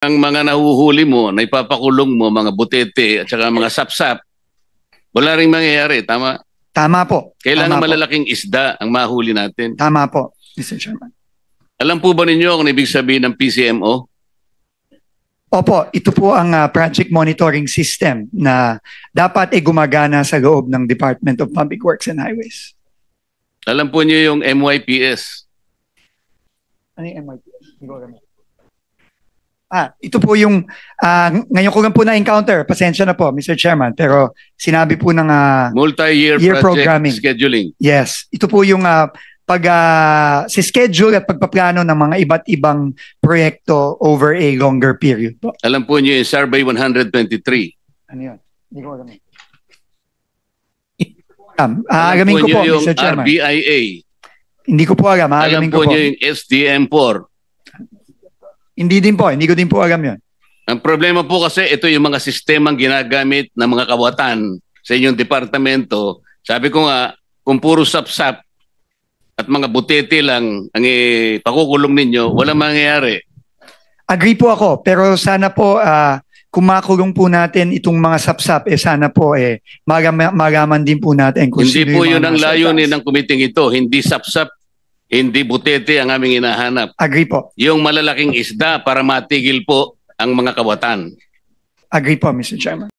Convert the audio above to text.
Ang mga nahuhuli mo, na ipapakulong mo, mga butete at saka mga sapsap, wala rin mangyayari, tama? Tama po. Kailangan Tama po. malalaking isda ang mahuli natin. Tama po, Mr. Chairman. Alam po ba ninyo kung ibig sabihin ng PCMO? Opo, ito po ang project monitoring system na dapat gumagana sa loob ng Department of Public Works and Highways. Alam po niyo yung MYPS? Ano yung MYPS? Ito po yung, ngayon ko lang po na-encounter, pasensya na po, Mr. Chairman, pero sinabi po ng Multi-year year project programming. scheduling. Yes, ito po yung si schedule at pagpaplano ng mga iba't ibang proyekto over a longer period po. Alam po niyo yung Survey 123. Ano yun? Hindi ko alam. Aagamin ko po, yung Mr. Chairman. RBIA. Hindi ko po alam, Alam aagamin po ko po. niyo yung SDM4. Hindi ko din po alam yun. Ang problema po kasi ito yung mga sistemang ginagamit ng mga kawatan sa inyong departamento. Sabi ko nga, kung puro sapsap at mga butete lang ang pakukulong ninyo, walang mangyayari. Agree po ako, pero sana po kung makulong po natin itong mga sapsap, sana po magaman din po natin. Hindi po yun ang layunin ng kumiting ito. Hindi sapsap, hindi butete ang aming hinahanap. Agree po. Yung malalaking isda para matigil po ang mga kawatan. Agree po, Mr. Chairman.